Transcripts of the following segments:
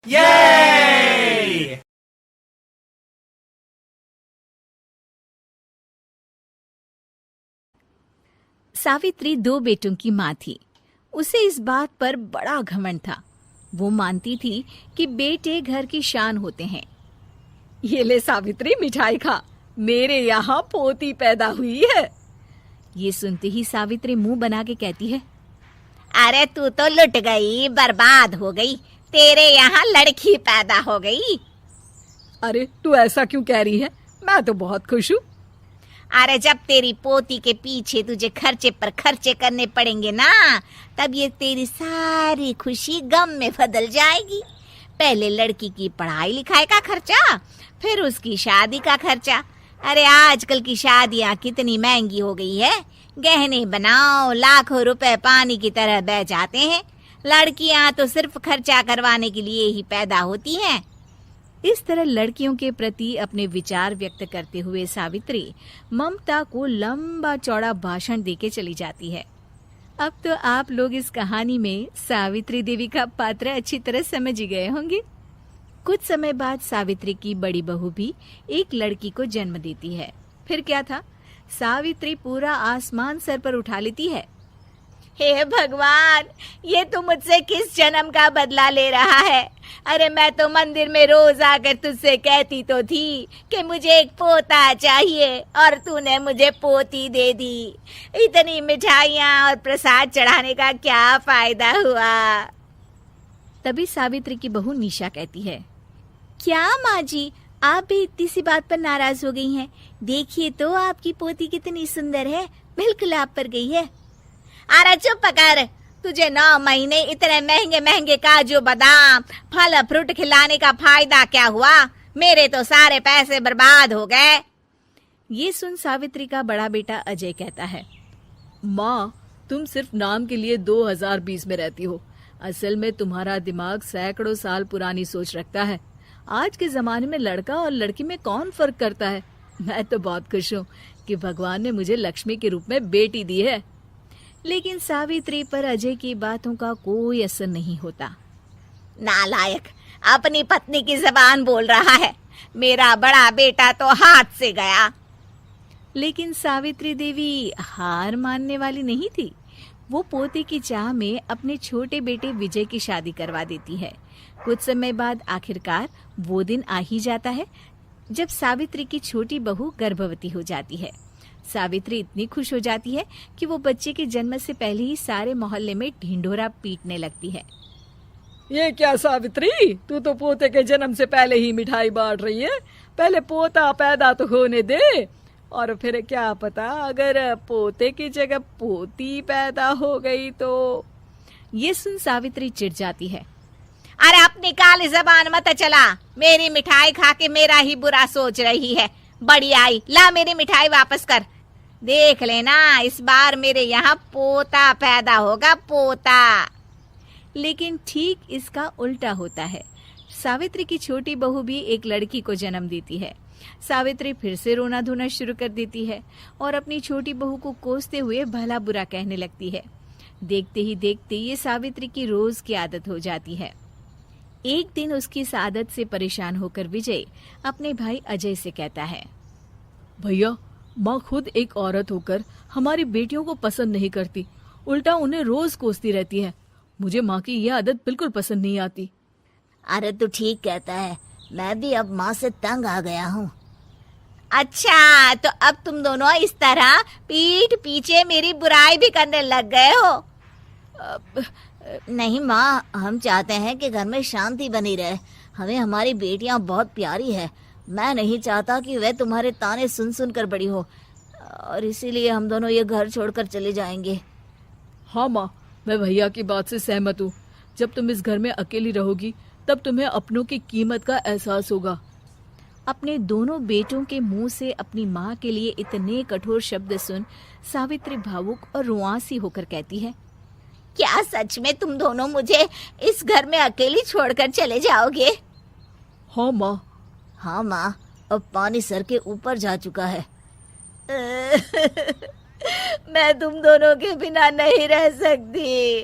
ये! सावित्री 2 बेटों की माँ थी। उसे इस बात पर बड़ा घमंड था। वो मानती थी कि बेटे घर की शान होते हैं। ये ले सावित्री, मिठाई खा, मेरे यहाँ पोती पैदा हुई है। ये सुनते ही सावित्री मुंह बना के कहती है, अरे तू तो लुट गई, बर्बाद हो गई, तेरे यहाँ लड़की पैदा हो गई। अरे तू ऐसा क्यों कह रही है? मैं तो बहुत खुश हूँ। अरे जब तेरी पोती के पीछे तुझे खर्चे पर खर्चे करने पड़ेंगे ना, तब ये तेरी सारी खुशी गम में बदल जाएगी। पहले लड़की की पढ़ाई लिखाई का खर्चा, फिर उसकी शादी का खर्चा। अरे आजकल की शादियाँ कितनी महंगी हो गई है। गहने बनाओ, लाखों रुपए पानी की तरह बह जाते हैं। लड़कियां तो सिर्फ खर्चा करवाने के लिए ही पैदा होती हैं। इस तरह लड़कियों के प्रति अपने विचार व्यक्त करते हुए सावित्री ममता को लंबा चौड़ा भाषण देके चली जाती है। अब तो आप लोग इस कहानी में सावित्री देवी का पात्र अच्छी तरह समझ ही गए होंगे। कुछ समय बाद सावित्री की बड़ी बहू भी एक लड़की को जन्म देती है। फिर क्या था, सावित्री पूरा आसमान सर पर उठा लेती है। हे भगवान, ये तू मुझसे किस जन्म का बदला ले रहा है? अरे मैं तो मंदिर में रोज आकर तुझसे कहती तो थी कि मुझे एक पोता चाहिए, और तूने मुझे पोती दे दी। इतनी मिठाइयाँ और प्रसाद चढ़ाने का क्या फायदा हुआ? तभी सावित्री की बहू निशा कहती है, क्या माँ जी, आप भी इतनी सी बात पर नाराज हो गई हैं? देखिए तो आपकी पोती कितनी सुंदर है, बिल्कुल आप पर गई है। अरे चुप कर, तुझे 9 महीने इतने महंगे महंगे काजू बादाम फल फ्रूट खिलाने का फायदा क्या हुआ? मेरे तो सारे पैसे बर्बाद हो गए। ये सुन सावित्री का बड़ा बेटा अजय कहता है, माँ, तुम सिर्फ नाम के लिए 2020 में रहती हो। असल में तुम्हारा दिमाग सैकड़ों साल पुरानी सोच रखता है। आज के जमाने में लड़का और लड़की में कौन फर्क करता है? मैं तो बहुत खुश हूँ कि भगवान ने मुझे लक्ष्मी के रूप में बेटी दी है। लेकिन सावित्री पर अजय की बातों का कोई असर नहीं होता। नालायक, अपनी पत्नी की जबान बोल रहा है। मेरा बड़ा बेटा तो हाथ से गया। लेकिन सावित्री देवी हार मानने वाली नहीं थी। वो पोते की चाह में अपने छोटे बेटे विजय की शादी करवा देती है। कुछ समय बाद आखिरकार वो दिन आ ही जाता है जब सावित्री की छोटी बहू गर्भवती हो जाती है। सावित्री इतनी खुश हो जाती है कि वो बच्चे के जन्म से पहले ही सारे मोहल्ले में ढिंढोरा पीटने लगती है। ये क्या सावित्री, तू तो पोते के जन्म से पहले ही मिठाई बांट रही है। पहले पोता पैदा तो होने दे, और फिर क्या पता अगर पोते की जगह पोती पैदा हो गई तो। ये सुन सावित्री चिढ़ जाती है। अरे अपनी काली जबान मत चला। मेरी मिठाई खा के मेरा ही बुरा सोच रही है। बड़ी आई, ला मेरी मिठाई वापस कर। देख लेना, इस बार मेरे यहाँ पोता पैदा होगा, पोता। लेकिन ठीक इसका उल्टा होता है। सावित्री की छोटी बहू भी एक लड़की को जन्म देती है। सावित्री फिर से रोना धोना शुरू कर देती है और अपनी छोटी बहू को कोसते हुए भला बुरा कहने लगती है। देखते ही देखते ये सावित्री की रोज की आदत हो जाती है। एक दिन उसकी इस आदत से परेशान होकर विजय अपने भाई अजय से कहता है, भैया, माँ खुद एक औरत होकर हमारी बेटियों को पसंद नहीं करती, उल्टा उन्हें रोज कोसती रहती है। मुझे माँ की यह आदत बिल्कुल पसंद नहीं आती। अरे तू ठीक कहता है, मैं भी अब माँ से तंग आ गया हूँ। अच्छा, तो अब तुम दोनों इस तरह पीठ पीछे मेरी बुराई भी करने लग गए हो? नहीं माँ, हम चाहते हैं कि घर में शांति बनी रहे। हमें हमारी बेटियाँ बहुत प्यारी है। मैं नहीं चाहता कि वह तुम्हारे ताने सुन सुन कर बड़ी हो, और इसीलिए हम दोनों ये घर छोड़कर चले जाएंगे। हाँ माँ, मैं भैया की बात से सहमत हूँ। जब तुम इस घर में अकेली रहोगी तब तुम्हें अपनों की कीमत का एहसास होगा। अपने दोनों बेटों के मुंह से अपनी माँ के लिए इतने कठोर शब्द सुन सावित्री भावुक और रुआंसी होकर कहती है, क्या सच में तुम दोनों मुझे इस घर में अकेली छोड़कर चले जाओगे? हाँ माँ। हाँ माँ, अब पानी सर के ऊपर जा चुका है। मैं तुम दोनों के बिना नहीं रह सकती।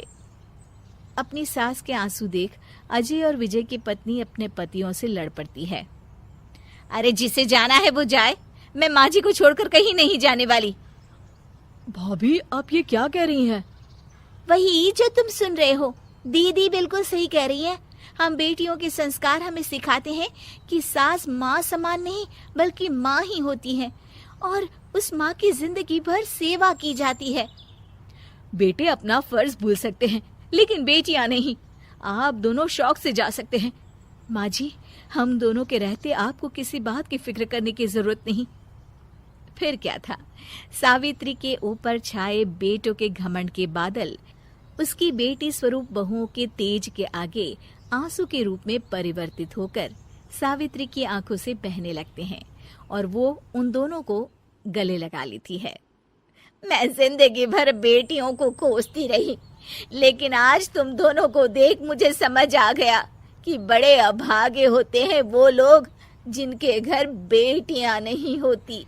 अपनी सास के आंसू देख अजय और विजय की पत्नी अपने पतियों से लड़ पड़ती है। अरे जिसे जाना है वो जाए, मैं माँ जी को छोड़कर कहीं नहीं जाने वाली। भाभी आप ये क्या कह रही हैं? वही जो तुम सुन रहे हो, दीदी बिल्कुल सही कह रही है। हम बेटियों के संस्कार हमें सिखाते हैं कि सास माँ समान नहीं बल्कि माँ ही होती है और उस माँ की जिंदगी भर सेवा की जाती है। बेटे अपना फर्ज भूल सकते हैं लेकिन बेटियां नहीं। आप दोनों शौक से जा सकते हैं। माँ जी, हम दोनों के रहते आपको किसी बात की फिक्र करने की जरूरत नहीं। फिर क्या था, सावित्री के ऊपर छाए बेटों के घमंड के बादल उसकी बेटी स्वरूप बहुओं के तेज के आगे आंसू के रूप में परिवर्तित होकर सावित्री की आंखों से बहने लगते हैं और वो उन दोनों को गले लगा लेती है। मैं जिंदगी भर बेटियों को कोसती रही, लेकिन आज तुम दोनों को देख मुझे समझ आ गया कि बड़े अभागे होते हैं वो लोग जिनके घर बेटियां नहीं होती।